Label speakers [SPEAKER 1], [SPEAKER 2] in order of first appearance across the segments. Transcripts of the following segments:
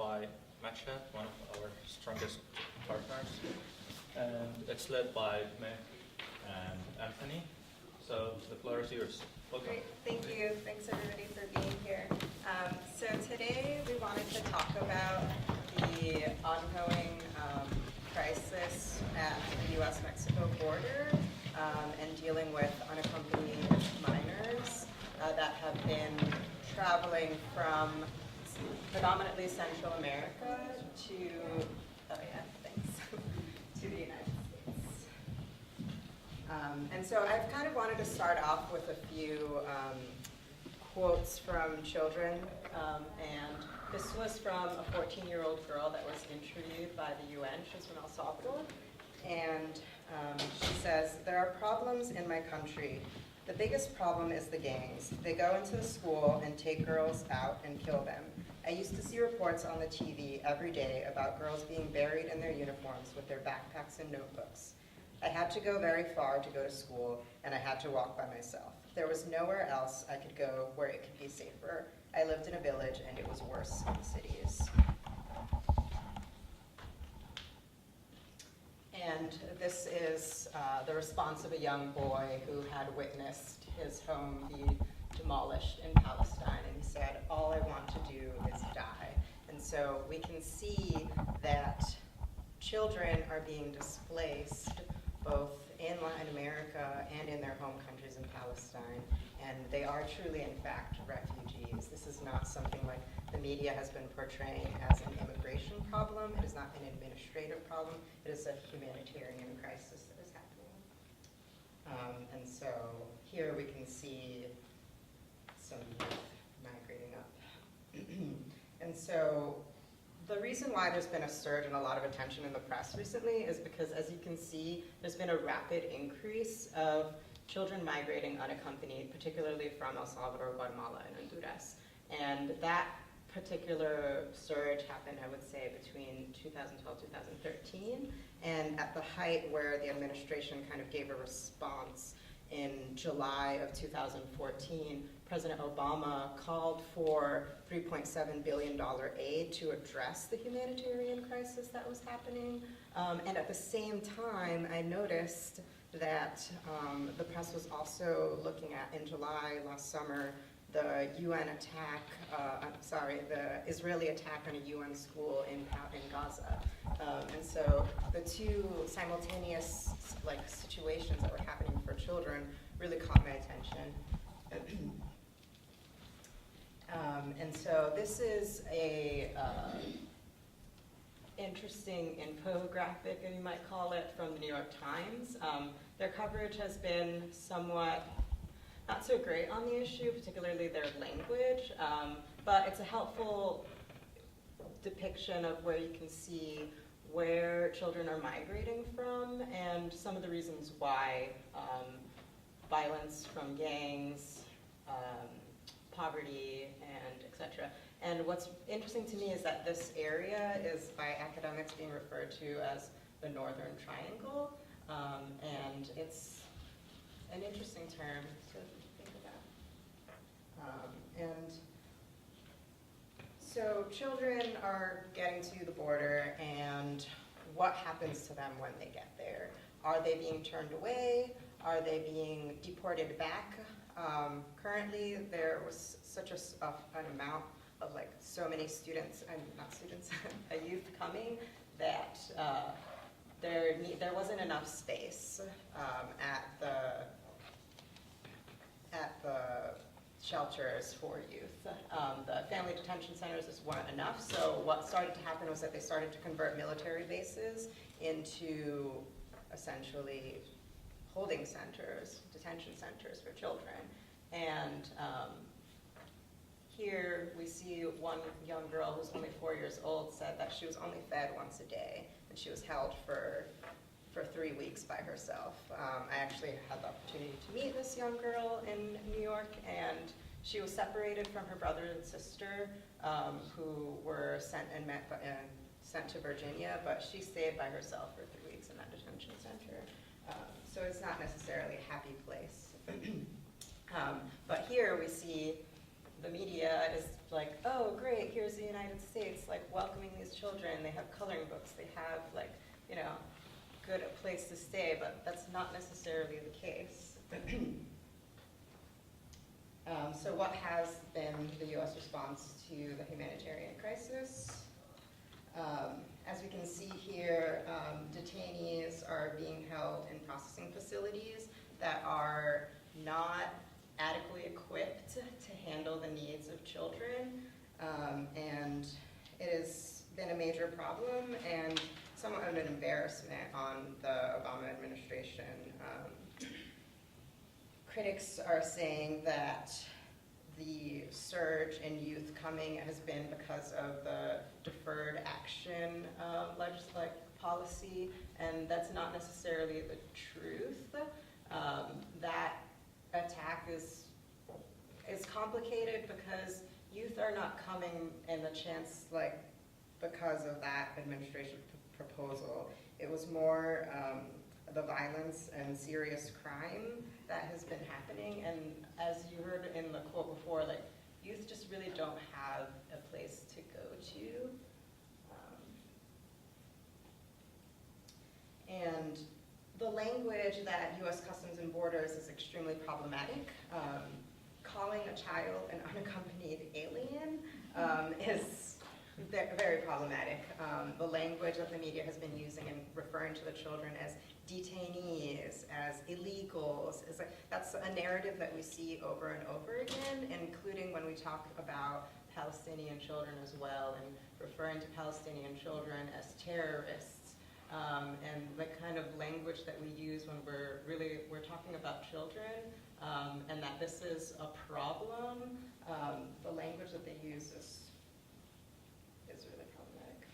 [SPEAKER 1] by Matcha, one of our strongest partners. And it's led by Mick and Anthony. So the floor is yours. Welcome.
[SPEAKER 2] Great, thank you. Thanks everybody for being here. So today we wanted to talk about the ongoing crisis at the U.S. Mexico border and dealing with unaccompanied minors that have been traveling from predominantly Central America to, to the United States. And so I've kind of wanted to start off with a few quotes from children, and this was from a 14-year-old girl that was interviewed by the UN. She's from El Salvador, and she says, "There are problems in my country. The biggest problem is the gangs. They go into the school and take girls out and kill them. I used to see reports on the TV every day about girls being buried in their uniforms with their backpacks and notebooks. I had to go very far to go to school, and I had to walk by myself. There was nowhere else I could go where it could be safer. I lived in a village, and it was worse in cities." And this is the response of a young boy who had witnessed his home be demolished in Palestine, and he said, "All I want to do is die." And so we can see that children are being displaced both in Latin America and in their home countries in Palestine, and they are truly, in fact, refugees. This is not something like the media has been portraying as an immigration problem. It is not an administrative problem. It is a humanitarian crisis that is happening. And so here we can see some youth migrating up. And so the reason why there's been a surge and a lot of attention in the press recently is because, as you can see, there's been a rapid increase of children migrating unaccompanied, particularly from El Salvador, Guatemala, and Honduras. And that particular surge happened, I would say, between 2012 2013, and at the height where the administration kind of gave a response in July of 2014, President Obama called for $3.7 billion aid to address the humanitarian crisis that was happening. And at the same time, I noticed that the press was also looking at, in July last summer, the UN attack, the Israeli attack on a UN school in Gaza. And so the two simultaneous situations that were happening for children really caught my attention. And so this is a interesting infographic, you might call it, from the New York Times. Their coverage has been somewhat not so great on the issue, particularly their language, but it's a helpful depiction of where you can see where children are migrating from and some of the reasons why violence from gangs, poverty, and etc. And what's interesting to me is that this area is by academics being referred to as the Northern Triangle, and it's an interesting term to think about. And so children are getting to the border, and what happens to them when they get there? Are they being turned away? Are they being deported back? Currently, there was such an amount of so many students, and not students, youth coming that there wasn't enough space at the shelters for youth. The family detention centers just weren't enough, so what started to happen was that they started to convert military bases into essentially holding centers, detention centers for children. And here we see one young girl who's only 4 years old said that she was only fed once a day, and she was held for 3 weeks by herself. I actually had the opportunity to meet this young girl in New York, and she was separated from her brother and sister who were sent to Virginia, but she stayed by herself for 3 weeks in that detention center. So it's not necessarily a happy place. But here we see the media is like, oh, great, here's the United States, like, welcoming these children. They have coloring books. They have, like, you know, good place to stay, but that's not necessarily the case. So what has been the U.S. response to the humanitarian crisis? As we can see here, detainees are being held in processing facilities that are not adequately equipped to handle the needs of children, and it has been a major problem and somewhat of an embarrassment on the Obama administration. Critics are saying that the surge in youth coming has been because of the deferred action policy, and that's not necessarily the truth. That attack is complicated because youth are not coming in a chance like because of that administration proposal. It was more the violence and serious crime that has been happening, and as you heard in the quote before, like, youth just really don't have a place to go to. And the language that U.S. Customs and Borders is extremely problematic. Calling a child an unaccompanied alien is very problematic. The language that the media has been using and referring to the children as detainees, as illegals, is that's a narrative that we see over and over again, including when we talk about Palestinian children as well, and referring to Palestinian children as terrorists, and the kind of language that we use when we're talking about children, and that this is a problem. The language that they use is really problematic.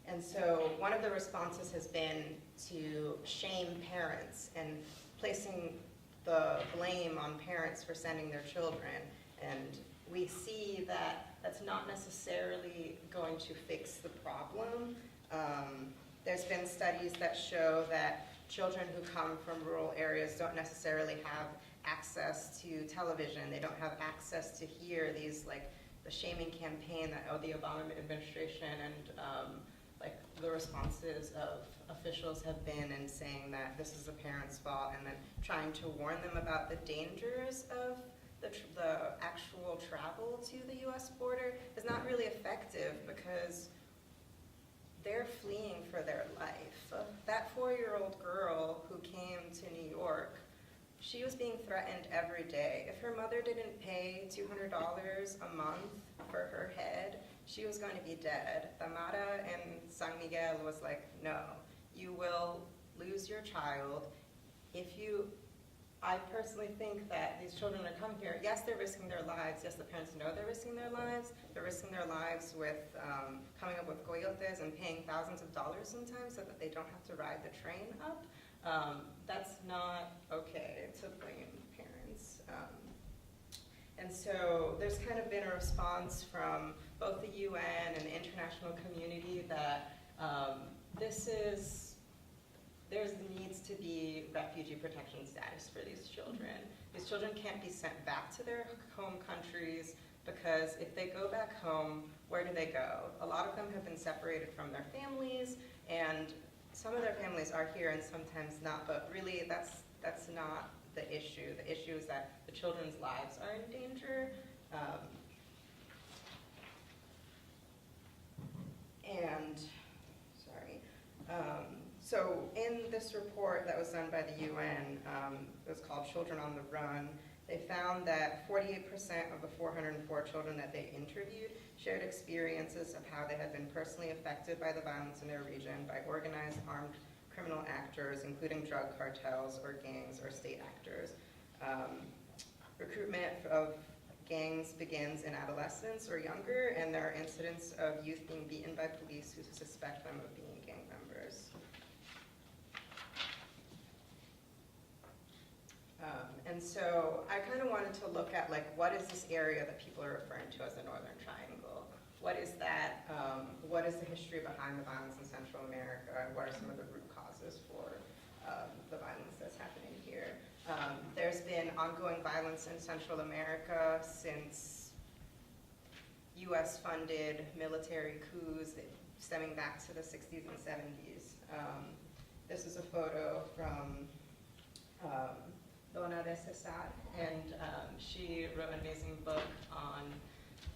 [SPEAKER 2] And so one of the responses has been to shame parents and placing the blame on parents for sending their children. And we see that that's not necessarily going to fix the problem. There's been studies that show that children who come from rural areas don't necessarily have access to television. They don't have access to hear these, like, the shaming campaign that the Obama administration and like the responses of officials have been in saying that this is the parents' fault, and then trying to warn them about the dangers of the actual travel to the U.S. border is not really effective because they're fleeing for their life. That 4-year-old girl who came to New York, she was being threatened every day. If her mother didn't pay $200 a month for her head, she was going to be dead. The Mara in San Miguel was like, no, you will lose your child. I personally think that these children are coming here. Yes, they're risking their lives. Yes, the parents know they're risking their lives. They're risking their lives with coming up with coyotes and paying thousands of dollars sometimes so that they don't have to ride the train up. That's not okay to blame parents. And so there's kind of been a response from both the UN and the international community that there needs to be refugee protection status for these children. These children can't be sent back to their home countries because if they go back home, where do they go? A lot of them have been separated from their families, and some of their families are here and sometimes not, but really that's not the issue. The issue is that the children's lives are in danger. So in this report that was done by the UN, it was called Children on the Run, they found that 48% of the 404 children that they interviewed shared experiences of how they had been personally affected by the violence in their region by organized armed criminal actors, including drug cartels or gangs or state actors. Recruitment of gangs begins in adolescence or younger, and there are incidents of youth being beaten by police who suspect them of being gang members. And so I kind of wanted to look at, like, what is this area that people are referring to as the Northern Triangle? What is that? What is the history behind the violence in Central America? And what are some of the root causes for the violence that's happening here? There's been ongoing violence in Central America since U.S.-funded military coups stemming back to the 60s and 70s. This is a photo from Dona de Cesar, and she wrote an amazing book on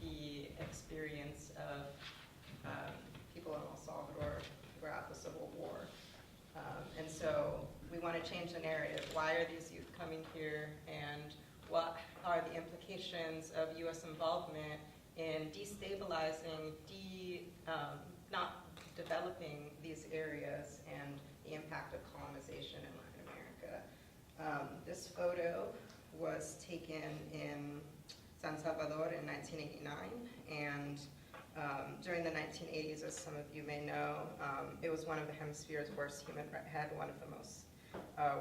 [SPEAKER 2] the experience of people in El Salvador throughout the Civil War. And so we want to change the narrative. Why are these youth coming here, and what are the implications of U.S. involvement in destabilizing, not developing these areas, and the impact of colonization in Latin America? This photo was taken in San Salvador in 1989, and during the 1980s, as some of you may know, it was one of the hemisphere's worst had one of the most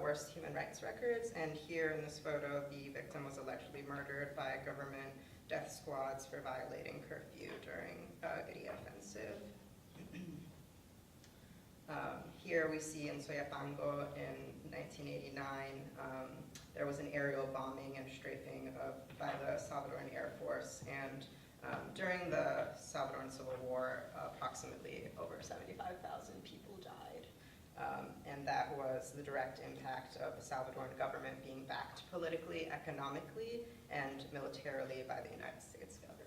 [SPEAKER 2] worst human rights records. And here in this photo, the victim was allegedly murdered by government death squads for violating curfew during a guerrilla offensive. Here we see in Soyapango in 1989, there was an aerial bombing and strafing by the Salvadoran Air Force, and during the Salvadoran Civil War, approximately over 75,000 people died. And that was the direct impact of the Salvadoran government being backed politically, economically, and militarily by the United States government.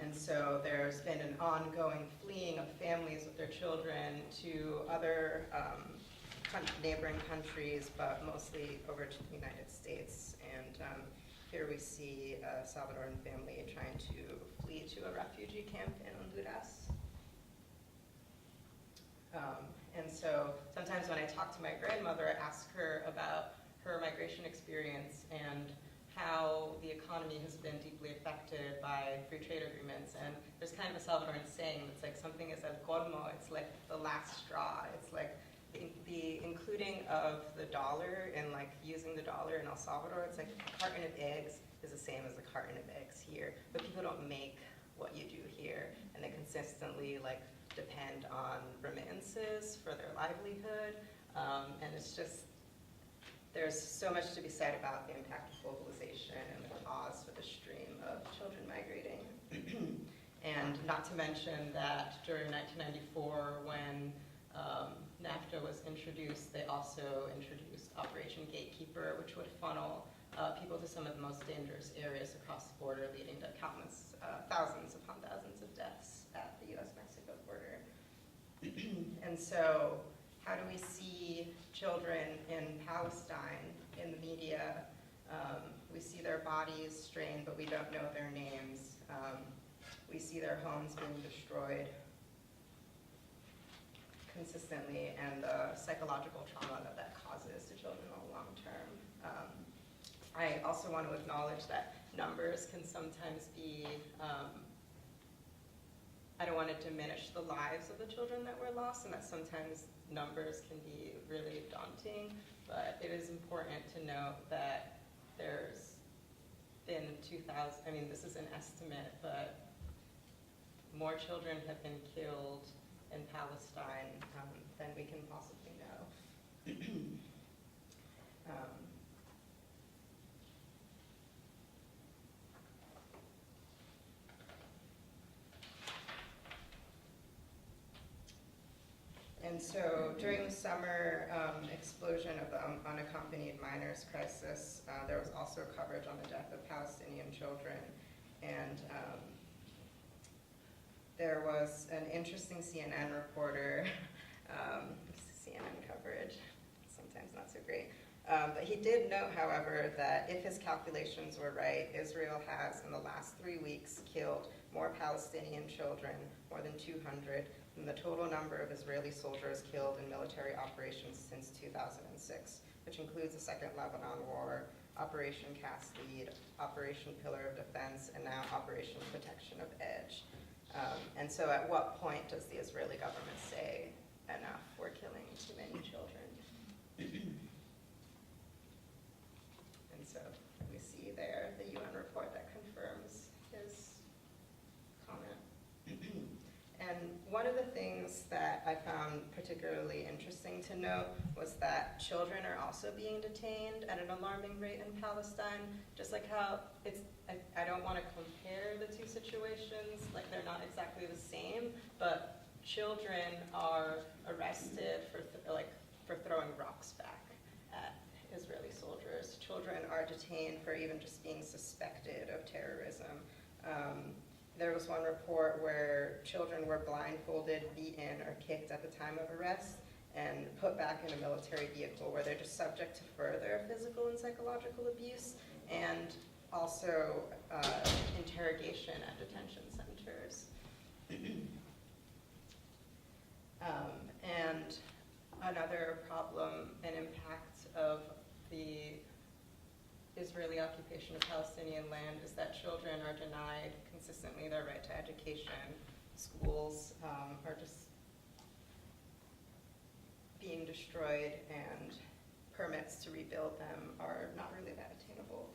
[SPEAKER 2] And so there's been an ongoing fleeing of families with their children to other neighboring countries, but mostly over to the United States. And here we see a Salvadoran family trying to flee to a refugee camp in Honduras. And so sometimes when I talk to my grandmother, I ask her about her migration experience and how the economy has been deeply affected by free trade agreements. And there's kind of a Salvadoran saying that's like, something is el colmo, it's like the last straw. It's like the including of the dollar and like using the dollar in El Salvador, it's like a carton of eggs is the same as a carton of eggs here. But people don't make what you do here, and they consistently like depend on remittances for their livelihood. And it's just, there's so much to be said about the impact of globalization and the cause for the stream of children migrating. And not to mention that during 1994, when NAFTA was introduced, they also introduced Operation Gatekeeper, which would funnel people to some of the most dangerous areas across the border, leading to countless, thousands upon thousands of deaths at the U.S. Mexico border. And so, how do we see children in Palestine in the media? We see their bodies strained, but we don't know their names. We see their homes being destroyed consistently, and the psychological trauma that that causes to children in the long term. I also want to acknowledge that numbers can sometimes be, I don't want to diminish the lives of the children that were lost, and that sometimes numbers can be really daunting, but it is important to note that there's been 2,000, I mean, this is an estimate, but more children have been killed in Palestine than we can possibly know. And so during the summer explosion of the unaccompanied minors crisis, there was also coverage on the death of Palestinian children. And there was an interesting CNN reporter, CNN coverage, sometimes not so great. But he did note, however, that if his calculations were right, Israel has, in the last 3 weeks, killed more Palestinian children, more than 200, than the total number of Israeli soldiers killed in military operations since 2006, which includes the Second Lebanon War, Operation Cast Lead, Operation Pillar of Defense, and now Operation Protection of Edge. And so at what point does the Israeli government say, enough, we're killing too many children? And so we see there the UN report that confirms his comment. And one of the things that I found particularly interesting to note was that children are also being detained at an alarming rate in Palestine, just like how I don't want to compare the two situations, like they're not exactly the same, but children are arrested for throwing rocks back at Israeli soldiers. Children are detained for even just being suspected of terrorism. There was one report where children were blindfolded, beaten, or kicked at the time of arrest and put back in a military vehicle where they're just subject to further physical and psychological abuse, and also interrogation at detention centers. And another problem and impact of the Israeli occupation of Palestinian land is that children are denied consistently their right to education. Schools are just being destroyed, and permits to rebuild them are not really that attainable.